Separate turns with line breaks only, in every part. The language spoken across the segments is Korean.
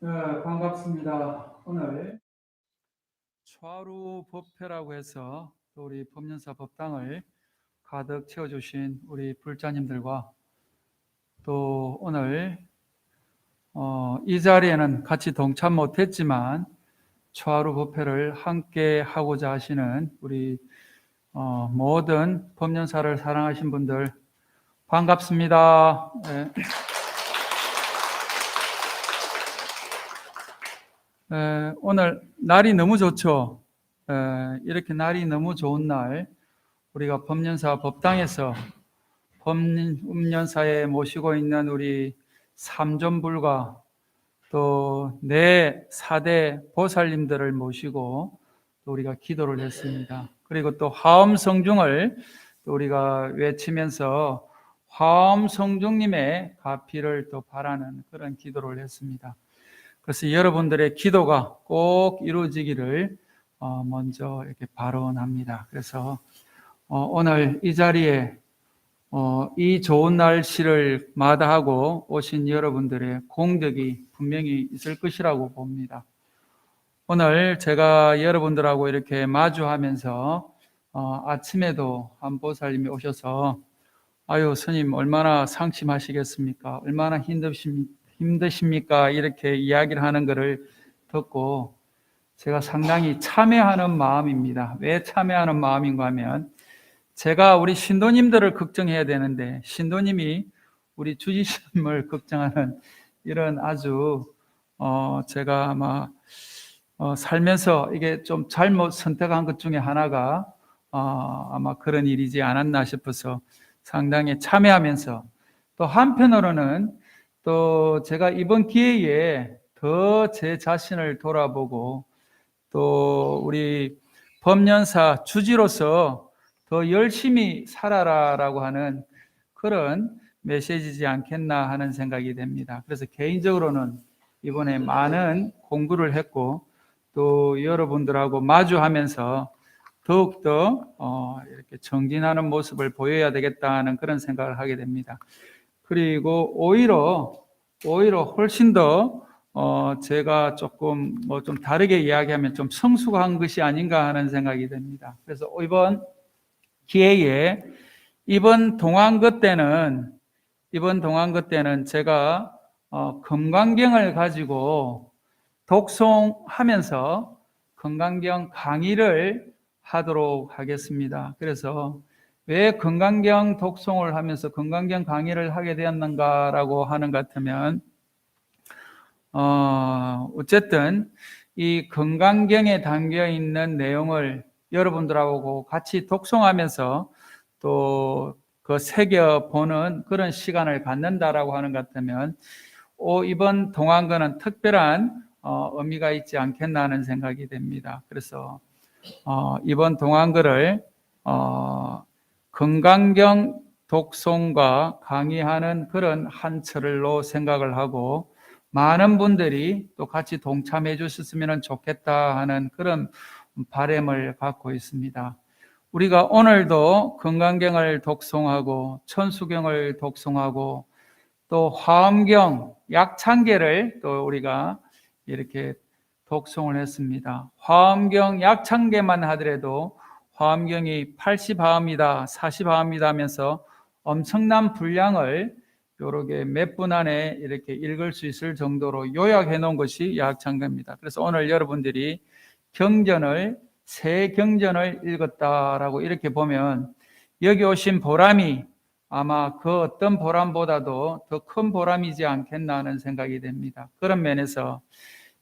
네, 반갑습니다. 오늘 초하루 법회라고 해서 또 우리 법연사 법당을 가득 채워주신 우리 불자님들과 또 오늘 이 자리에는 같이 동참 못했지만 초하루 법회를 함께 하고자 하시는 우리 모든 법연사를 사랑하신 분들 반갑습니다. 네. 오늘 날이 너무 좋죠. 이렇게 날이 너무 좋은 날 우리가 법연사 법당에서 법연사에 모시고 있는 우리 삼존불과 또 네 4대 보살님들을 모시고 또 우리가 기도를 했습니다. 그리고 또 화엄성중을 또 우리가 외치면서 화엄성중님의 가피를 또 바라는 그런 기도를 했습니다. 그래서 여러분들의 기도가 꼭 이루어지기를 먼저 이렇게 발언합니다. 그래서 오늘 이 자리에 이 좋은 날씨를 마다하고 오신 여러분들의 공덕이 분명히 있을 것이라고 봅니다. 오늘 제가 여러분들하고 이렇게 마주하면서 아침에도 한 보살님이 오셔서 아유 스님 얼마나 상심하시겠습니까? 얼마나 힘드십니까? 이렇게 이야기를 하는 것을 듣고 제가 상당히 참회하는 마음입니다. 왜 참회하는 마음인가 하면 제가 우리 신도님들을 걱정해야 되는데 신도님이 우리 주지스님을 걱정하는 이런 아주 제가 아마 살면서 이게 좀 잘못 선택한 것 중에 하나가 아마 그런 일이지 않았나 싶어서 상당히 참회하면서 또 한편으로는 또 제가 이번 기회에 더 제 자신을 돌아보고 또 우리 법연사 주지로서 더 열심히 살아라라고 하는 그런 메시지지 않겠나 하는 생각이 됩니다. 그래서 개인적으로는 이번에 많은 공부를 했고 또 여러분들하고 마주하면서 더욱더 이렇게 정진하는 모습을 보여야 되겠다는 그런 생각을 하게 됩니다. 그리고 오히려 훨씬 더 제가 조금 좀 다르게 이야기하면 좀 성숙한 것이 아닌가 하는 생각이 듭니다. 그래서 이번 기회에 이번 동안거 때는 제가 금강경을 가지고 독송하면서 금강경 강의를 하도록 하겠습니다. 그래서 왜 금강경 독송을 하면서 금강경 강의를 하게 되었는가라고 하는 것 같으면 어쨌든 이 금강경에 담겨 있는 내용을 여러분들하고 같이 독송하면서 또 그 새겨보는 그런 시간을 갖는다라고 하는 것 같으면 이번 동안거는 특별한 의미가 있지 않겠나 하는 생각이 됩니다. 그래서 이번 동안거를 금강경 독송과 강의하는 그런 한 철로 생각을 하고 많은 분들이 또 같이 동참해 주셨으면 좋겠다 하는 그런 바람을 갖고 있습니다. 우리가 오늘도 금강경을 독송하고 천수경을 독송하고 또 화엄경, 약창계를 또 우리가 이렇게 독송을 했습니다. 화엄경, 약창계만 하더라도 화엄경이 80화음이다, 40화음이다 하면서 엄청난 분량을 요렇게 몇 분 안에 이렇게 읽을 수 있을 정도로 요약해 놓은 것이 약창계입니다. 그래서 오늘 여러분들이 새 경전을 읽었다라고 이렇게 보면 여기 오신 보람이 아마 그 어떤 보람보다도 더 큰 보람이지 않겠나 하는 생각이 됩니다. 그런 면에서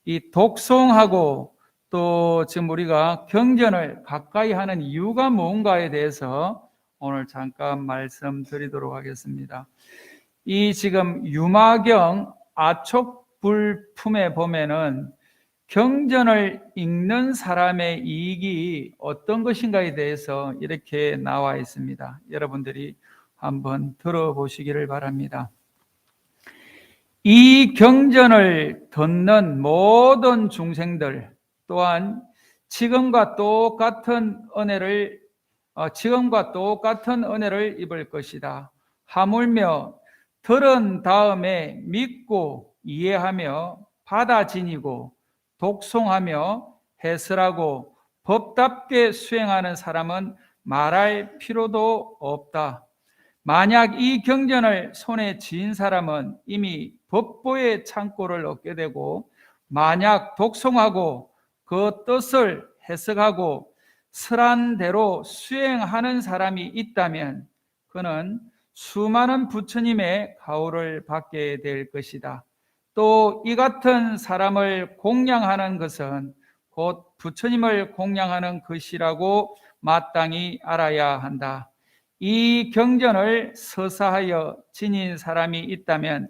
이 독송하고 또 지금 우리가 경전을 가까이 하는 이유가 뭔가에 대해서 오늘 잠깐 말씀드리도록 하겠습니다. 이 지금 유마경 아촉불품에 보면은 경전을 읽는 사람의 이익이 어떤 것인가에 대해서 이렇게 나와 있습니다. 여러분들이 한번 들어보시기를 바랍니다. 이 경전을 듣는 모든 중생들 또한 지금과 똑같은 은혜를 입을 것이다. 하물며 들은 다음에 믿고 이해하며 받아 지니고 독송하며 해설하고 법답게 수행하는 사람은 말할 필요도 없다. 만약 이 경전을 손에 쥔 사람은 이미 법보의 창고를 얻게 되고, 만약 독송하고 그 뜻을 해석하고 설한 대로 수행하는 사람이 있다면 그는 수많은 부처님의 가호를 받게 될 것이다. 또 이 같은 사람을 공양하는 것은 곧 부처님을 공양하는 것이라고 마땅히 알아야 한다. 이 경전을 서사하여 지닌 사람이 있다면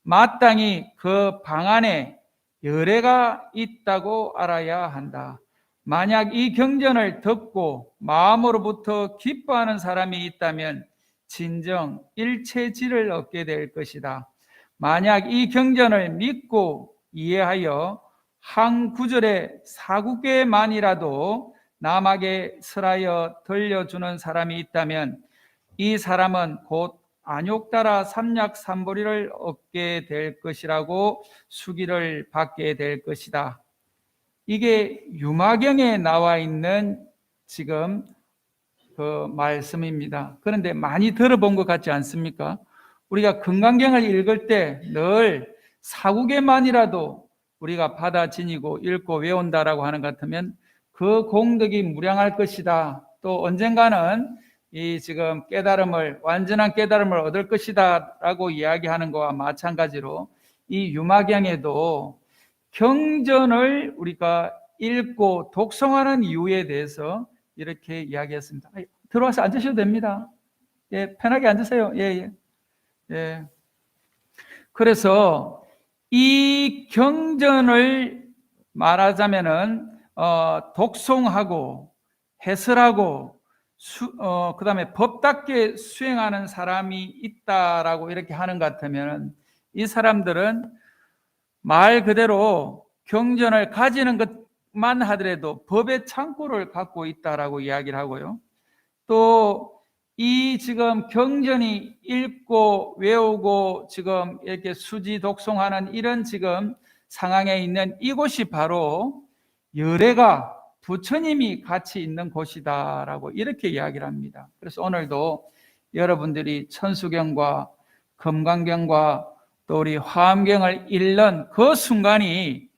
마땅히 그 방 안에 열애가 있다고 알아야 한다. 만약 이 경전을 듣고 마음으로부터 기뻐하는 사람이 있다면 진정 일체지를 얻게 될 것이다. 만약 이 경전을 믿고 이해하여 한 구절의 사국에만이라도 남에게 설하여 들려주는 사람이 있다면 이 사람은 곧 안욕따라 삼약삼보리를 얻게 될 것이라고 수기를 받게 될 것이다. 이게 유마경에 나와 있는 지금 그 말씀입니다. 그런데 많이 들어본 것 같지 않습니까? 우리가 금강경을 읽을 때 늘 사국에만이라도 우리가 받아 지니고 읽고 외운다라고 하는 것 같으면 그 공덕이 무량할 것이다. 또 언젠가는 이 지금 깨달음을, 완전한 깨달음을 얻을 것이다 라고 이야기하는 것과 마찬가지로 이 유마경에도 경전을 우리가 읽고 독송하는 이유에 대해서 이렇게 이야기했습니다. 들어와서 앉으셔도 됩니다. 예, 편하게 앉으세요. 예, 예. 예. 그래서 이 경전을 말하자면은 독송하고 해설하고 그 다음에 법답게 수행하는 사람이 있다라고 이렇게 하는 것 같으면 이 사람들은 말 그대로 경전을 가지는 것만 하더라도 법의 창고를 갖고 있다라고 이야기를 하고요. 또 이 지금 경전이 읽고 외우고 지금 이렇게 수지 독송하는 이런 지금 상황에 있는 이곳이 바로 열애가 부처님이 같이 있는 곳이다라고 이렇게 이야기를 합니다. 그래서 오늘도 여러분들이 천수경과 금강경과 또 우리 화엄경을 읽는 그 순간이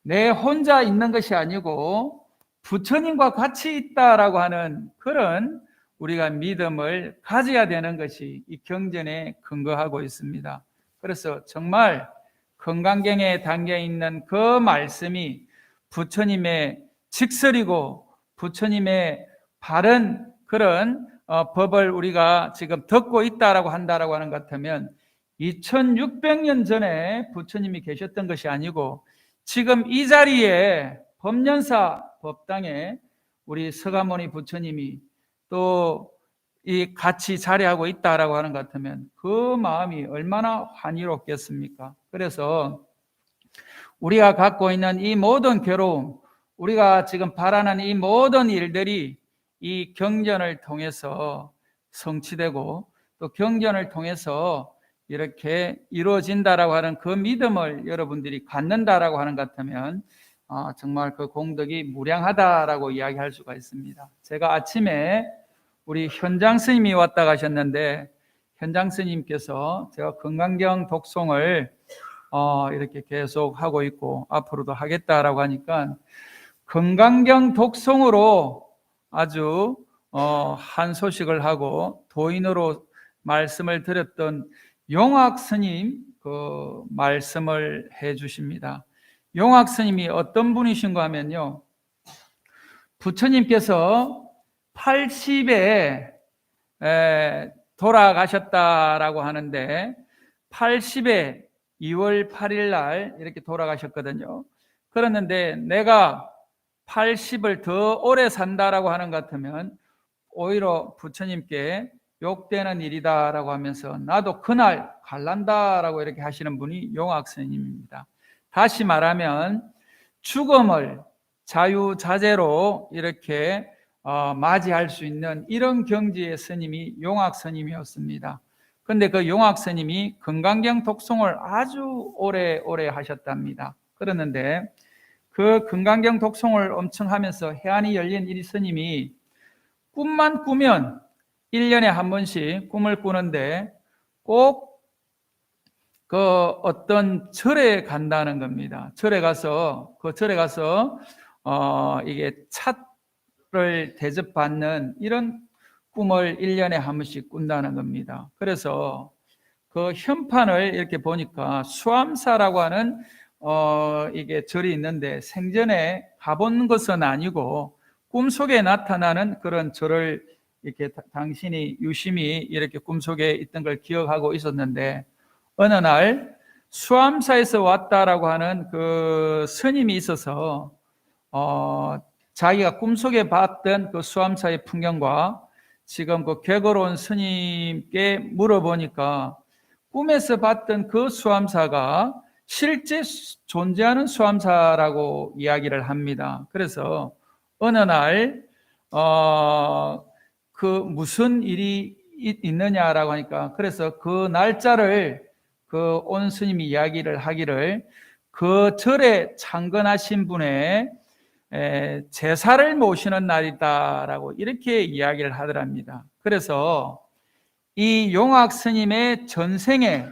내 혼자 있는 것이 아니고 부처님과 같이 있다라고 하는 그런 우리가 믿음을 가져야 되는 것이 이 경전에 근거하고 있습니다. 그래서 정말 금강경에 담겨 있는 그 말씀이 부처님의 직설이고 부처님의 바른 그런 법을 우리가 지금 듣고 있다라고 한다라고 하는 것 같으면 2600년 전에 부처님이 계셨던 것이 아니고 지금 이 자리에 법연사 법당에 우리 서가모니 부처님이 또 이 같이 자리하고 있다라고 하는 것 같으면 그 마음이 얼마나 환희롭겠습니까? 그래서 우리가 갖고 있는 이 모든 괴로움, 우리가 지금 바라는 이 모든 일들이 이 경전을 통해서 성취되고 또 경전을 통해서 이렇게 이루어진다라고 하는 그 믿음을 여러분들이 갖는다라고 하는 것 같으면 정말 그 공덕이 무량하다라고 이야기할 수가 있습니다. 제가 아침에 우리 현장 스님이 왔다 가셨는데 현장 스님께서 제가 금강경 독송을 이렇게 계속 하고 있고 앞으로도 하겠다라고 하니까 금강경 독송으로 아주 한 소식을 하고 도인으로 말씀을 드렸던 용학 스님 그 말씀을 해 주십니다. 용학 스님이 어떤 분이신가 하면요, 부처님께서 80에 돌아가셨다라고 하는데 80에 2월 8일 날 이렇게 돌아가셨거든요. 그랬는데 내가 80을 더 오래 산다라고 하는 것 같으면 오히려 부처님께 욕되는 일이다라고 하면서 나도 그날 갈란다라고 이렇게 하시는 분이 용학 스님입니다. 다시 말하면 죽음을 자유자재로 이렇게 맞이할 수 있는 이런 경지의 스님이 용학 스님이었습니다. 근데 그 용학 스님이 금강경 독송을 아주 오래 하셨답니다. 그러는데 그 금강경 독송을 엄청 하면서 해안이 열린 이 스님이 꿈만 꾸면 1년에 한 번씩 꿈을 꾸는데 꼭 그 어떤 절에 간다는 겁니다. 절에 가서 이게 찻을 대접받는 이런 꿈을 1년에 한 번씩 꾼다는 겁니다. 그래서 그 현판을 이렇게 보니까 수암사라고 하는 이게 절이 있는데 생전에 가본 것은 아니고 꿈속에 나타나는 그런 절을 이렇게 당신이 유심히 이렇게 꿈속에 있던 걸 기억하고 있었는데 어느 날 수암사에서 왔다라고 하는 그 스님이 있어서 자기가 꿈속에 봤던 그 수암사의 풍경과 지금 그 객으로 온 스님께 물어보니까 꿈에서 봤던 그 수암사가 실제 존재하는 수암사라고 이야기를 합니다. 그래서 어느 날 그 무슨 일이 있느냐라고 하니까 그래서 그 날짜를 그 온 스님이 이야기를 하기를 그 절에 창건하신 분의 제사를 모시는 날이다라고 이렇게 이야기를 하더랍니다. 그래서 이 용학 스님의 전생에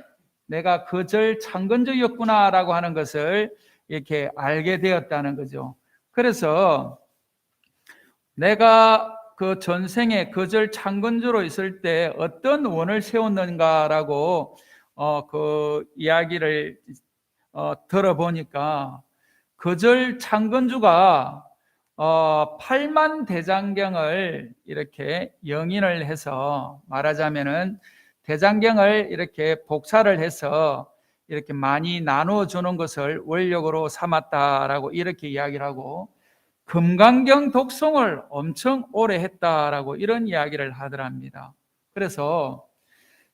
내가 그 절 창건주였구나라고 하는 것을 이렇게 알게 되었다는 거죠. 그래서 내가 그 전생에 그 절 창건주로 있을 때 어떤 원을 세웠는가라고 그 이야기를 들어보니까 그 절 창건주가 8만 대장경을 이렇게 영인을 해서 말하자면은 대장경을 이렇게 복사를 해서 이렇게 많이 나누어 주는 것을 원력으로 삼았다라고 이렇게 이야기를 하고 금강경 독송을 엄청 오래 했다라고 이런 이야기를 하더랍니다. 그래서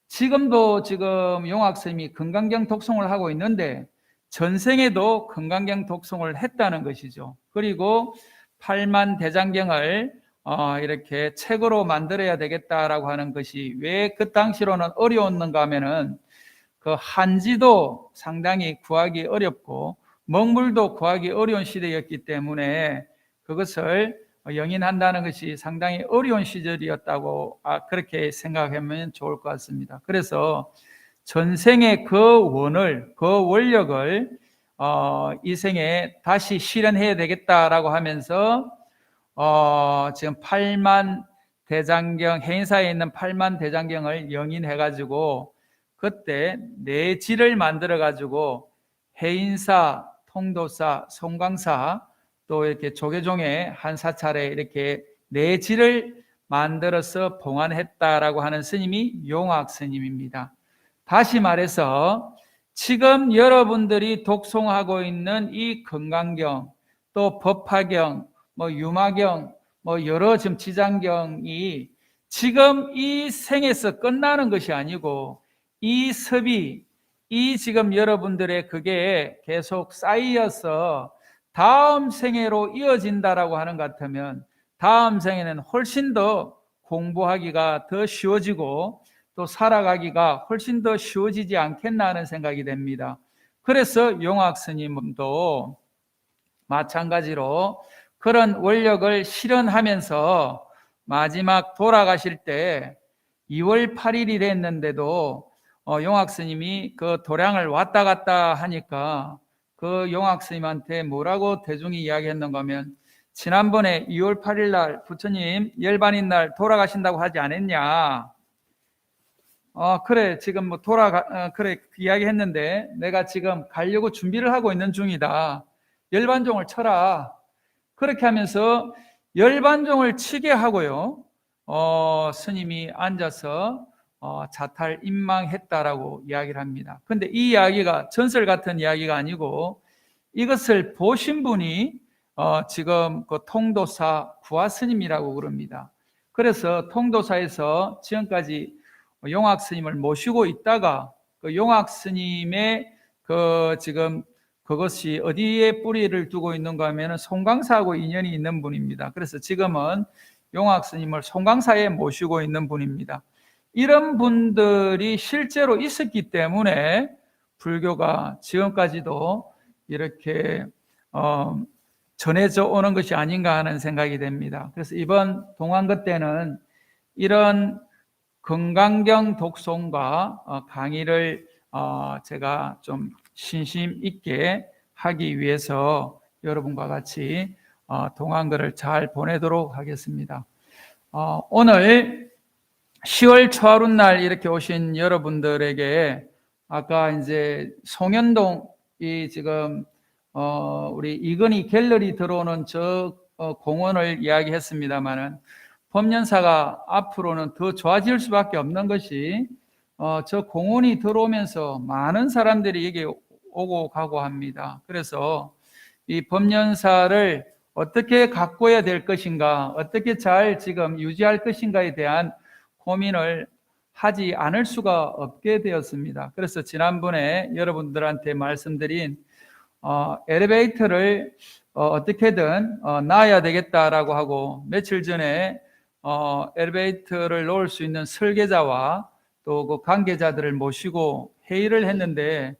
지금도 지금 용학스님이 금강경 독송을 하고 있는데 전생에도 금강경 독송을 했다는 것이죠. 그리고 8만 대장경을 이렇게 책으로 만들어야 되겠다라고 하는 것이 왜 그 당시로는 어려웠는가 하면은 그 한지도 상당히 구하기 어렵고 먹물도 구하기 어려운 시대였기 때문에 그것을 영인한다는 것이 상당히 어려운 시절이었다고 그렇게 생각하면 좋을 것 같습니다. 그래서 전생의 그 원을, 그 원력을 이 생에 다시 실현해야 되겠다라고 하면서 지금 8만 대장경, 해인사에 있는 8만 대장경을 영인해가지고 그때 네 지를 만들어가지고 해인사, 통도사, 송광사 또 이렇게 조계종의 한 사찰에 이렇게 네 지를 만들어서 봉안했다라고 하는 스님이 용학 스님입니다. 다시 말해서 지금 여러분들이 독송하고 있는 이 금강경, 또 법화경, 유마경, 여러 지금 지장경이 지금 이 생에서 끝나는 것이 아니고 이 섭이, 이 지금 여러분들의 그게 계속 쌓여서 다음 생애로 이어진다라고 하는 것 같으면 다음 생에는 훨씬 더 공부하기가 더 쉬워지고 또 살아가기가 훨씬 더 쉬워지지 않겠나 하는 생각이 됩니다. 그래서 용학 스님도 마찬가지로 그런 원력을 실현하면서 마지막 돌아가실 때 2월 8일이 됐는데도 용학 스님이 그 도량을 왔다 갔다 하니까 그 용학 스님한테 뭐라고 대중이 이야기했는가 하면 지난번에 2월 8일 날 부처님 열반인 날 돌아가신다고 하지 않았냐? 그래 지금 그래 이야기했는데 내가 지금 가려고 준비를 하고 있는 중이다. 열반종을 쳐라. 그렇게 하면서 열반종을 치게 하고요. 스님이 앉아서 자탈 임망했다라고 이야기를 합니다. 근데 이 이야기가 전설 같은 이야기가 아니고 이것을 보신 분이 지금 그 통도사 구화 스님이라고 그럽니다. 그래서 통도사에서 지금까지 용학 스님을 모시고 있다가 그 용학 스님의 그 지금 그것이 어디에 뿌리를 두고 있는가 하면 송광사하고 인연이 있는 분입니다. 그래서 지금은 용학 스님을 송광사에 모시고 있는 분입니다. 이런 분들이 실제로 있었기 때문에 불교가 지금까지도 이렇게 전해져 오는 것이 아닌가 하는 생각이 됩니다. 그래서 이번 동안거 때는 이런 건강경 독송과 강의를 제가 좀 신심 있게 하기 위해서 여러분과 같이 동안거를 잘 보내도록 하겠습니다. 오늘 10월 초하룻날 이렇게 오신 여러분들에게 아까 이제 송현동이 지금 우리 이건희 갤러리 들어오는 저 공원을 이야기했습니다만은 법연사가 앞으로는 더 좋아질 수밖에 없는 것이 저 공원이 들어오면서 많은 사람들이 여기 오고 가고 합니다. 그래서 이 법연사를 어떻게 가꿔야 될 것인가, 어떻게 잘 지금 유지할 것인가에 대한 고민을 하지 않을 수가 없게 되었습니다. 그래서 지난번에 여러분들한테 말씀드린 엘리베이터를 어떻게든 놔야 되겠다라고 하고 며칠 전에 엘리베이터를 놓을 수 있는 설계자와 또 그 관계자들을 모시고 회의를 했는데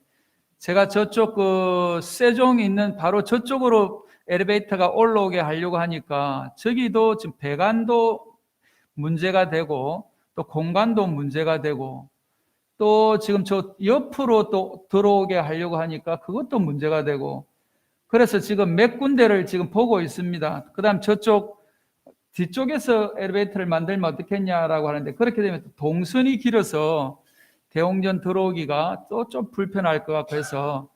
제가 저쪽 그 세종이 있는 바로 저쪽으로 엘리베이터가 올라오게 하려고 하니까 저기도 지금 배관도 문제가 되고 또 공간도 문제가 되고 또 지금 저 옆으로 또 들어오게 하려고 하니까 그것도 문제가 되고 그래서 지금 몇 군데를 지금 보고 있습니다. 그 다음 저쪽 뒤쪽에서 엘리베이터를 만들면 어떻겠냐라고 하는데 그렇게 되면 동선이 길어서 대웅전 들어오기가 또 좀 불편할 것 같고 해서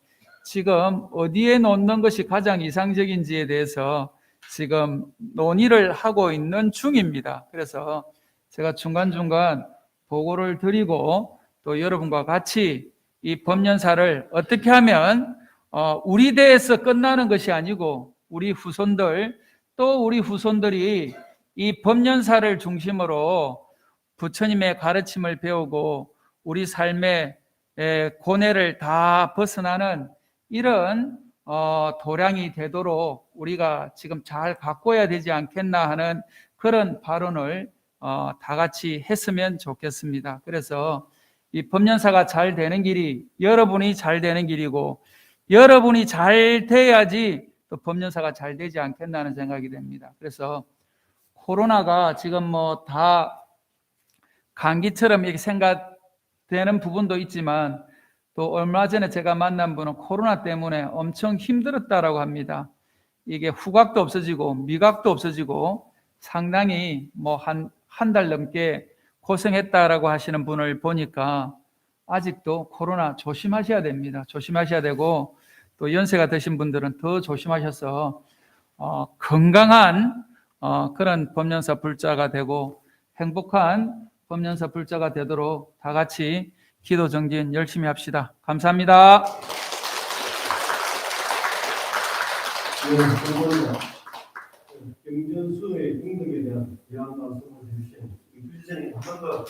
지금 어디에 놓는 것이 가장 이상적인지에 대해서 지금 논의를 하고 있는 중입니다. 그래서 제가 중간중간 보고를 드리고 또 여러분과 같이 이 법연사를 어떻게 하면 우리 대에서 끝나는 것이 아니고 우리 후손들 또 우리 후손들이 이 법연사를 중심으로 부처님의 가르침을 배우고 우리 삶의 고뇌를 다 벗어나는 이런 도량이 되도록 우리가 지금 잘 가꿔야 되지 않겠나 하는 그런 발언을 다 같이 했으면 좋겠습니다. 그래서 이 법연사가 잘 되는 길이 여러분이 잘 되는 길이고 여러분이 잘 돼야지 또 법연사가 잘 되지 않겠나 하는 생각이 됩니다. 그래서 코로나가 지금 뭐 다 감기처럼 이렇게 생각되는 부분도 있지만 또 얼마 전에 제가 만난 분은 코로나 때문에 엄청 힘들었다라고 합니다. 이게 후각도 없어지고 미각도 없어지고 상당히 뭐 한 달 넘게 고생했다라고 하시는 분을 보니까 아직도 코로나 조심하셔야 됩니다. 조심하셔야 되고 또 연세가 드신 분들은 더 조심하셔서 건강한 그런 법연사 불자가 되고 행복한 법연사 불자가 되도록 다 같이 기도 정진 열심히 합시다. 감사합니다.
네, 감사합니다. 경전수의 행동에 대한 대한 말씀을 해주신 이 부지장님 한 번 더.